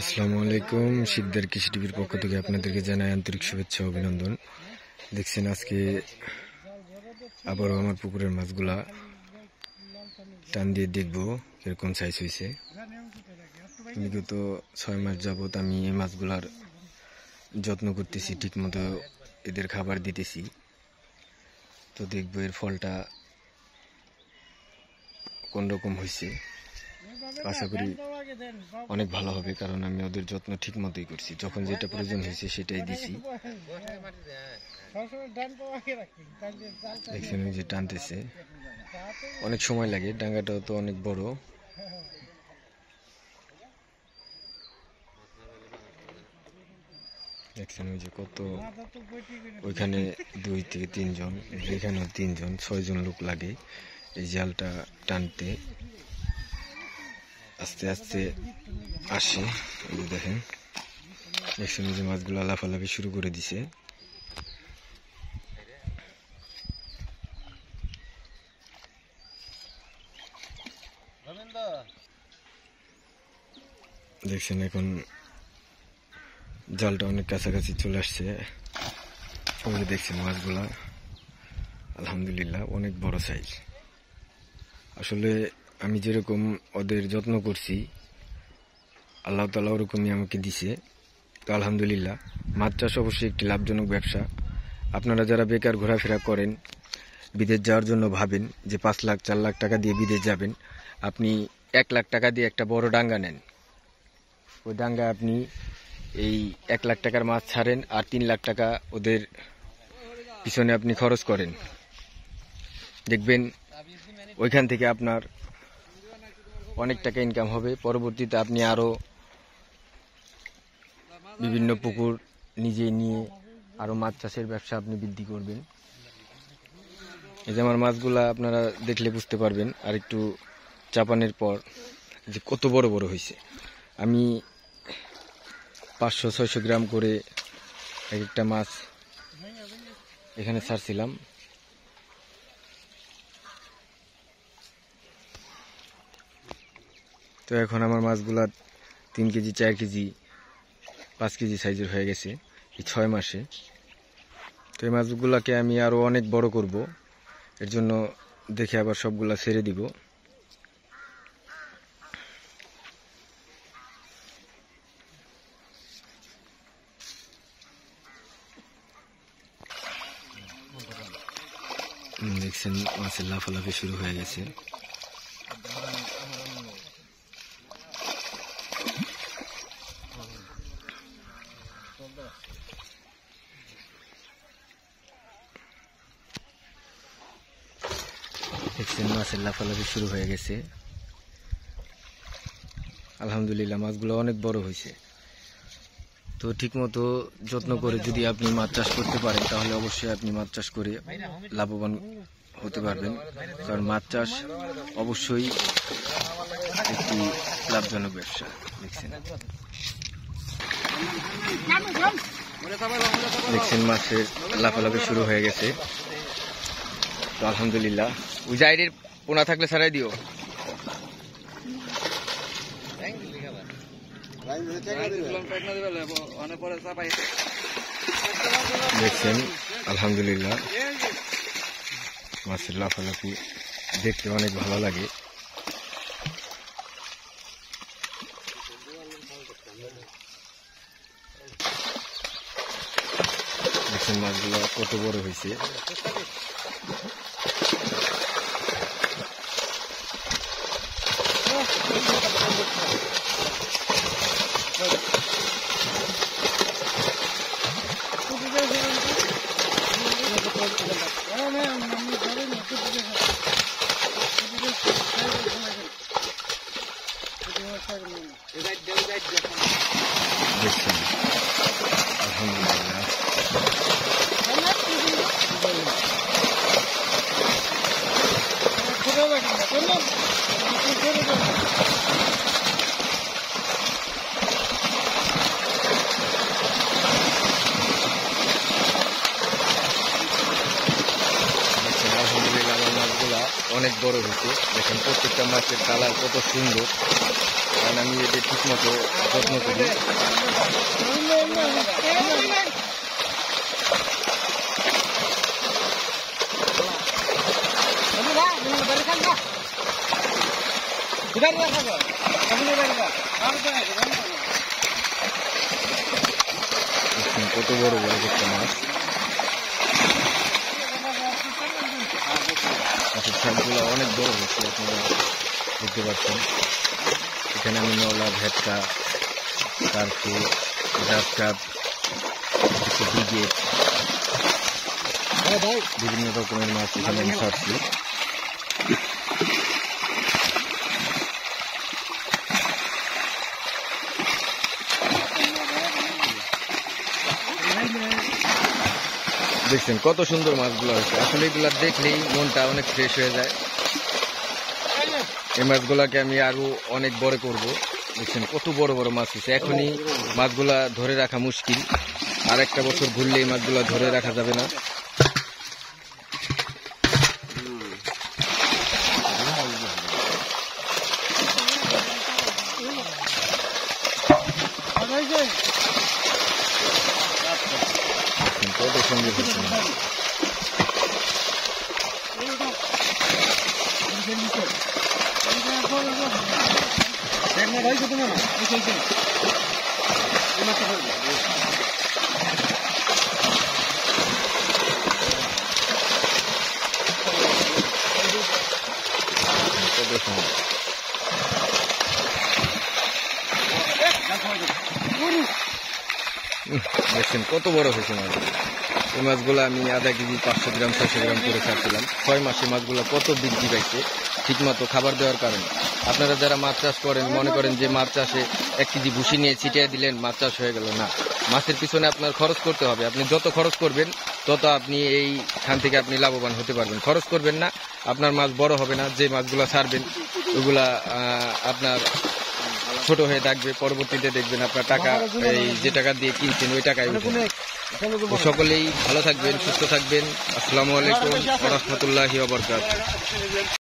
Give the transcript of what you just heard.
আসসালামু আলাইকুম। শিকদার কৃষি টিভির পক্ষ থেকে আপনাদেরকে জানাই আন্তরিক শুভেচ্ছা অভিনন্দন। দেখছেন আজকে আবারও আমার পুকুরের মাছগুলা টান দিয়ে দেখবো কিরকম সাইজ হয়েছে। বিগত 6 মাস যাবত আমি এই মাছগুলার যত্ন করতেছি, ঠিক মতো এদের খাবার দিতেছি। তো দেখবো এর ফলটা কোন রকম হয়েছে। আশা করি অনেক ভালো হবে, কারণ আমি ওদের যত্ন ঠিক মতোই করছি। যখন যেটা প্রয়োজন হয়েছে সেটাই দিছি। দেখছেন যে টানতেছে, অনেক সময় লাগে। ডাঙ্গাটাও তো অনেক বড়। দেখছেন ওই যে কত, ওইখানে 2 থেকে 3 জন, এখানেও 3 জন, 6 জন লোক লাগে এই জালটা টানতে। আস্তে আস্তে আসে। এই যে দেখেন, দেখছেন যে মাছগুলো লাফালাফি শুরু করে দিছে। দেখছেন এখন জালটা অনেক কাছাকাছি চলে আসছে। ওই দেখছেন মাছগুলা আলহামদুলিল্লাহ অনেক বড় সাইজ। আসলে আমি যেরকম ওদের যত্ন করছি, আল্লাহ তাআলা ওরকমই আমাকে দিছে। তো আলহামদুলিল্লাহ, মাছ চাষ অবশ্যই একটি লাভজনক ব্যবসা। আপনারা যারা বেকার ঘোরাফেরা করেন, বিদেশ যাওয়ার জন্য ভাবেন যে 5 লাখ 4 লাখ টাকা দিয়ে বিদেশ যাবেন, আপনি 1 লাখ টাকা দিয়ে একটা বড় ডাঙ্গা নেন। ওই ডাঙ্গায় আপনি এই 1 লাখ টাকার মাছ ছাড়েন, আর 3 লাখ টাকা ওদের পিছনে আপনি খরচ করেন। দেখবেন ওইখান থেকে আপনার অনেক টাকা ইনকাম হবে। পরবর্তীতে আপনি আরো বিভিন্ন পুকুর নিজে নিয়ে আরো মাছ চাষের ব্যবসা আপনি বৃদ্ধি করবেন। এই যে আমার মাছগুলা আপনারা দেখলে বুঝতে পারবেন, আর একটু চাপানোর পর যে কত বড় বড় হয়েছে। আমি 500-600 গ্রাম করে এক একটা মাছ এখানে ছাড়ছিলাম। তো এখন আমার মাছগুলা 3 কেজি 4 কেজি 5 কেজি সাইজের হয়ে গেছে এই 6 মাসে। তো এই মাছগুলাকে আমি আরো অনেক বড় করব, এর জন্য দেখে আবার সবগুলা ছেড়ে দিব। দেখছেন মাছের লাফালাফি শুরু হয়ে গেছে। দেখছেন মাছের লাফালাফি শুরু হয়ে গেছে। আলহামদুলিল্লাহ, মাছগুলো অনেক বড় হয়েছে। তো ঠিক মতো যত্ন করে যদি আপনি মাছ চাষ করতে পারেন, তাহলে অবশ্যই আপনি মাছ চাষ করে লাভবান হতে পারবেন। কারণ মাছ চাষ অবশ্যই একটি লাভজনক ব্যবসা। দেখছেন মাছের লাফালাফি শুরু হয়ে গেছে। তো আলহামদুলিল্লাহ, ওই জায়গার পোনা থাকলে ছাড়াই দিও। দেখছেন আলহামদুলিল্লাহ, মাছের লাফালাফি দেখতে অনেক ভালো লাগে। দেখছেন মাছগুলো কত বড় হয়েছে। দেখছেন আলহামদুলিল্লাহ, অনেক বড় হয়েছে। দেখেন প্রত্যেকটা মাছের কালার কত সুন্দর। কারণ আমি এদের ঠিক মতো যত্ন করি। কত বড় বড় একটা মাছ, মাছের ছাপগুলো অনেক বড় হচ্ছে, আপনারা দেখতে পাচ্ছেন। এখানে আমি নলা, ভেটকা, কার্পু, গ্রাস কাপ, ব্রিগেড, বিভিন্ন রকমের মাছ এখানে আমি ছাড়ছি। দেখছেন কত সুন্দর মাছগুলো হয়েছে, আসলে এগুলা দেখলেই মনটা অনেক ফ্রেশ হয়ে যায়। এই মাছগুলাকে আমি আরো অনেক বড় করব। দেখছেন কত বড় বড় মাছ হয়েছে, এখনই মাছগুলা ধরে রাখা মুশকিল, আর একটা বছর ঘুরলে এই মাছগুলা ধরে রাখা যাবে না। কত সুন্দর হচ্ছে মাছ। দেখছেন কত বড় হয়েছে মাছ। এই মাছগুলো আমি আধা কেজি 500 গ্রাম 600 গ্রাম করে ছাড়ছিলাম। 6 মাসে মাছগুলো কত বৃদ্ধি পাইছে ঠিকমতো খাবার দেওয়ার কারণে। আপনারা যারা মাছ চাষ করেন মনে করেন যে মাছ চাষে 1 কেজি ভুসি নিয়ে ছিটিয়ে দিলেন, মাছ চাষ হয়ে গেল না। মাছের পিছনে আপনার খরচ করতে হবে। আপনি যত খরচ করবেন তত আপনি এইখান থেকে আপনি লাভবান হতে পারবেন। খরচ করবেন না, আপনার মাছ বড় হবে না। যে মাছগুলো ছাড়বেন ওগুলা আপনার ছোট হয়ে থাকবে, পরবর্তীতে দেখবেন আপনার টাকা যে টাকা দিয়ে কিনছেন ওই টাকায় উঠবে। সকলেই ভালো থাকবেন, সুস্থ থাকবেন। আসসালামু আলাইকুম ওয়া রাহমাতুল্লাহি ওয়া বারাকাতুহু।